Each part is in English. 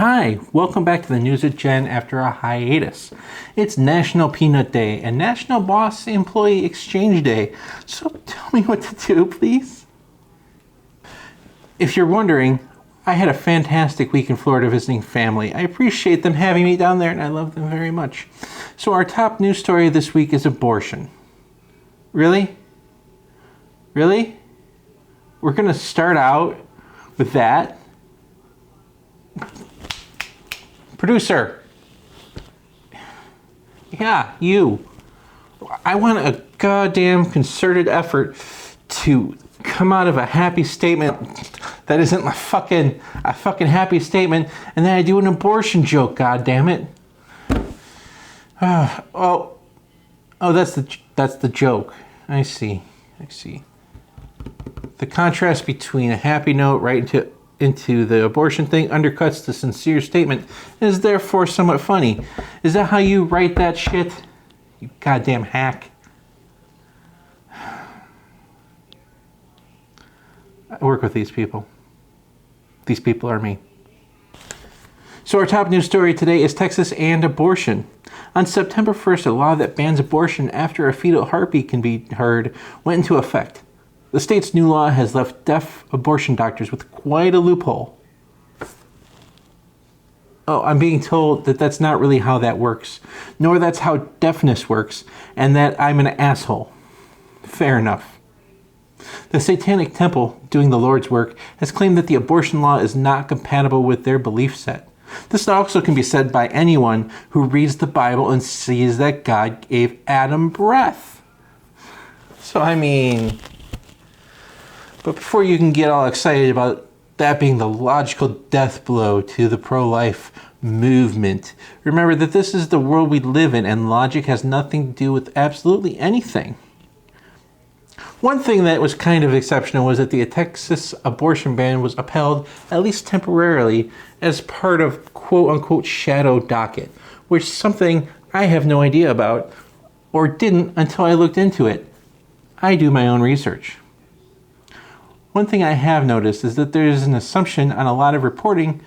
Hi, welcome back to the News at Jen after a hiatus. It's National Peanut Day and National Boss Employee Exchange Day, so tell me what to do, please. If you're wondering, I had a fantastic week in Florida visiting family. I appreciate them having me down there and I love them very much. So our top news story this week is abortion. Really? Really? We're gonna start out with that? Producer. Yeah, you. I want a goddamn concerted effort to come out of a happy statement that isn't a fucking happy statement, and then I do an abortion joke, goddammit. Oh, that's the joke. I see. The contrast between a happy note right into the abortion thing undercuts the sincere statement and is therefore somewhat funny. Is that how you write that shit? You goddamn hack. I work with these people. These people are me. So our top news story today is Texas and abortion. On September 1st, a law that bans abortion after a fetal heartbeat can be heard went into effect. The state's new law has left deaf abortion doctors with quite a loophole. Oh, I'm being told that that's not really how that works, nor that's how deafness works, and that I'm an asshole. Fair enough. The Satanic Temple, doing the Lord's work, has claimed that the abortion law is not compatible with their belief set. This also can be said by anyone who reads the Bible and sees that God gave Adam breath. So, but before you can get all excited about that being the logical death blow to the pro-life movement, remember that this is the world we live in and logic has nothing to do with absolutely anything. One thing that was kind of exceptional was that the Texas abortion ban was upheld, at least temporarily, as part of quote-unquote Shadow Docket, which is something I have no idea about, or didn't until I looked into it. I do my own research. One thing I have noticed is that there's an assumption on a lot of reporting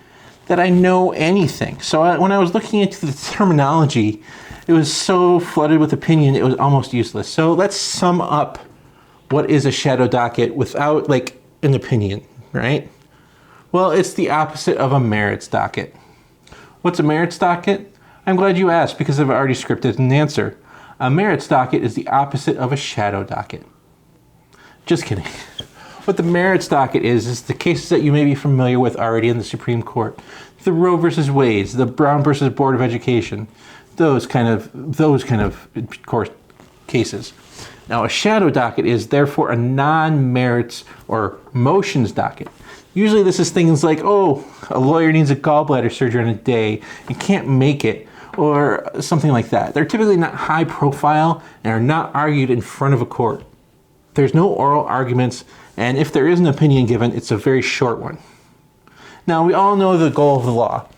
that I know anything. So when I was looking into the terminology, it was so flooded with opinion, it was almost useless. So let's sum up what is a shadow docket without an opinion, right? Well, it's the opposite of a merits docket. What's a merits docket? I'm glad you asked because I've already scripted an answer. A merits docket is the opposite of a shadow docket. Just kidding. What the merits docket is the cases that you may be familiar with already in the Supreme Court. The Roe versus Wade, the Brown versus Board of Education, those kind of court cases. Now, a shadow docket is therefore a non-merits or motions docket. Usually this is things like, a lawyer needs a gallbladder surgery in a day and can't make it, or something like that. They're typically not high profile and are not argued in front of a court. There's no oral arguments, and if there is an opinion given, it's a very short one. Now, we all know the goal of the law.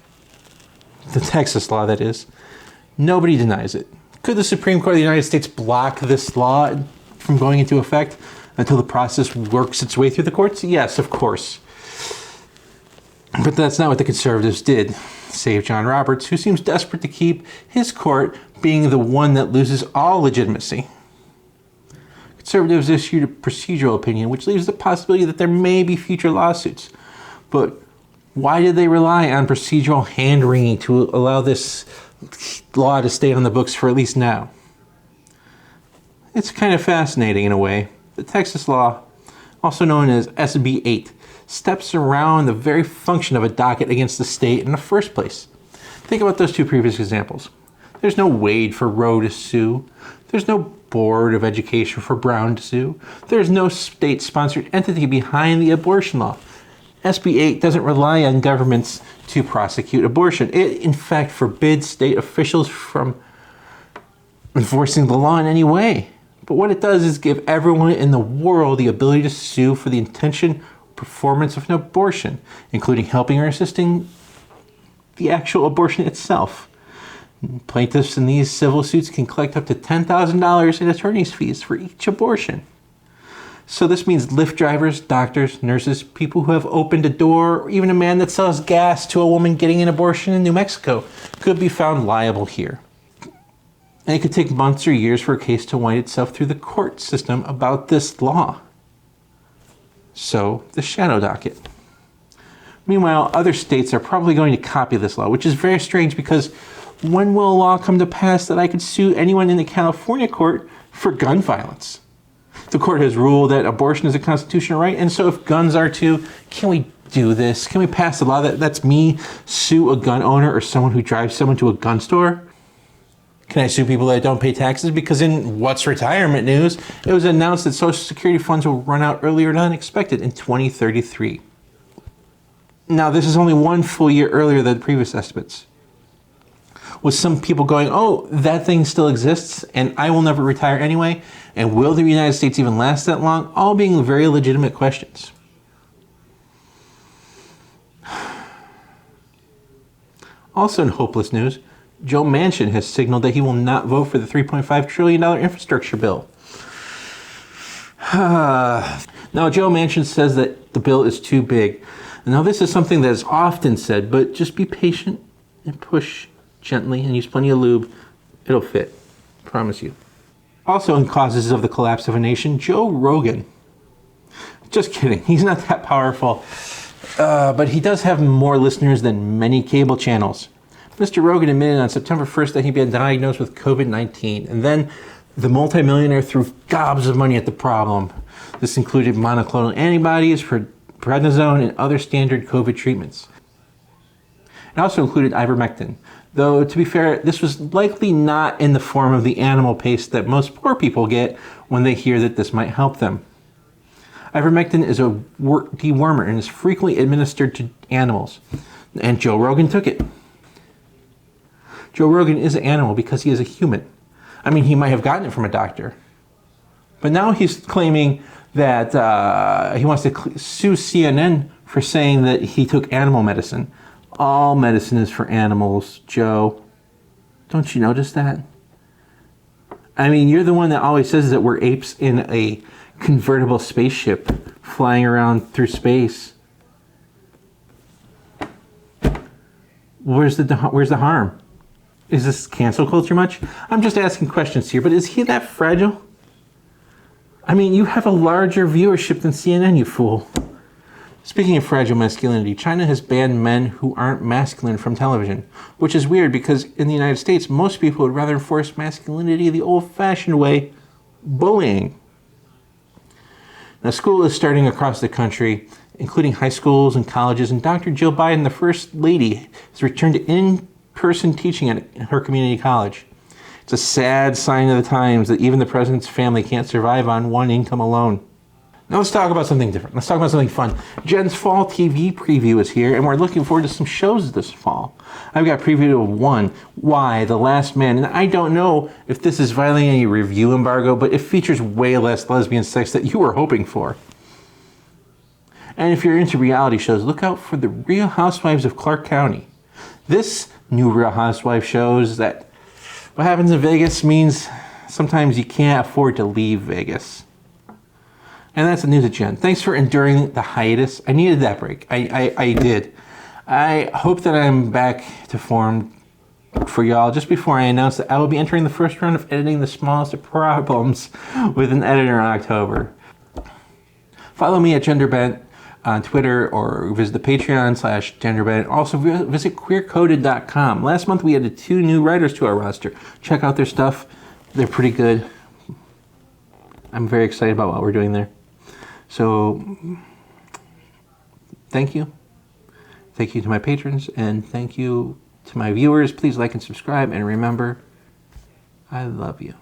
The Texas law, that is. Nobody denies it. Could the Supreme Court of the United States block this law from going into effect until the process works its way through the courts? Yes, of course. But that's not what the conservatives did, save John Roberts, who seems desperate to keep his court being the one that loses all legitimacy. Conservatives issued a procedural opinion, which leaves the possibility that there may be future lawsuits. But why did they rely on procedural hand-wringing to allow this law to stay on the books for at least now? It's kind of fascinating in a way. The Texas law, also known as SB 8, steps around the very function of a docket against the state in the first place. Think about those two previous examples. There's no Wade for Roe to sue. There's no Board of Education for Brown to sue. There's no state-sponsored entity behind the abortion law. SB 8 doesn't rely on governments to prosecute abortion. It, in fact, forbids state officials from enforcing the law in any way. But what it does is give everyone in the world the ability to sue for the intention or performance of an abortion, including helping or assisting the actual abortion itself. Plaintiffs in these civil suits can collect up to $10,000 in attorney's fees for each abortion. So this means Lyft drivers, doctors, nurses, people who have opened a door, or even a man that sells gas to a woman getting an abortion in New Mexico could be found liable here. And it could take months or years for a case to wind itself through the court system about this law. So, the Shadow Docket. Meanwhile, other states are probably going to copy this law, which is very strange because when will a law come to pass that I could sue anyone in the California court for gun violence? The court has ruled that abortion is a constitutional right, and so if guns are too, can we do this? Can we pass a law that lets me sue a gun owner or someone who drives someone to a gun store? Can I sue people that don't pay taxes? Because in What's Retirement News, it was announced that Social Security funds will run out earlier than expected in 2033. Now, this is only one full year earlier than the previous estimates. With some people going, oh, that thing still exists and I will never retire anyway, and will the United States even last that long? All being very legitimate questions. Also in hopeless news, Joe Manchin has signaled that he will not vote for the $3.5 trillion infrastructure bill. Now, Joe Manchin says that the bill is too big. Now, this is something that is often said, but just be patient and push gently and use plenty of lube. It'll fit. Promise you. Also in causes of the collapse of a nation, Joe Rogan. Just kidding. He's not that powerful. But he does have more listeners than many cable channels. Mr. Rogan admitted on September 1st that he'd been diagnosed with COVID-19, and then the multimillionaire threw gobs of money at the problem. This included monoclonal antibodies, prednisone, and other standard COVID treatments. It also included ivermectin, though to be fair, this was likely not in the form of the animal paste that most poor people get when they hear that this might help them. Ivermectin is a dewormer and is frequently administered to animals, and Joe Rogan took it. Joe Rogan is an animal because he is a human. I mean, he might have gotten it from a doctor. But now he's claiming that he wants to sue CNN for saying that he took animal medicine. All medicine is for animals, Joe. Don't you notice that? I mean, you're the one that always says that we're apes in a convertible spaceship flying around through space. Where's the harm? Is this cancel culture much? I'm just asking questions here, but is he that fragile? I mean, you have a larger viewership than CNN, you fool. Speaking of fragile masculinity, China has banned men who aren't masculine from television, which is weird because in the United States, most people would rather enforce masculinity the old-fashioned way, bullying. Now, school is starting across the country, including high schools and colleges, and Dr. Jill Biden, the First Lady, has returned to in-person teaching at her community college. It's a sad sign of the times that even the president's family can't survive on one income alone. Now let's talk about something different. Let's talk about something fun. Jen's fall TV preview is here, and we're looking forward to some shows this fall. I've got a preview of one, Why, The Last Man, and I don't know if this is violating any review embargo, but it features way less lesbian sex that you were hoping for. And if you're into reality shows, look out for The Real Housewives of Clark County. This new Real Housewives shows that what happens in Vegas means sometimes you can't afford to leave Vegas. And that's the news of Jen. Thanks for enduring the hiatus. I needed that break. I did. I hope that I'm back to form for y'all just before I announce that I will be entering the first round of editing The Smallest of Problems with an editor in October. Follow me at GenderBent on Twitter or visit the Patreon/GenderBent. Also visit queercoded.com. Last month we added 2 new writers to our roster. Check out their stuff. They're pretty good. I'm very excited about what we're doing there. So, thank you. Thank you to my patrons, and thank you to my viewers. Please like and subscribe, and remember, I love you.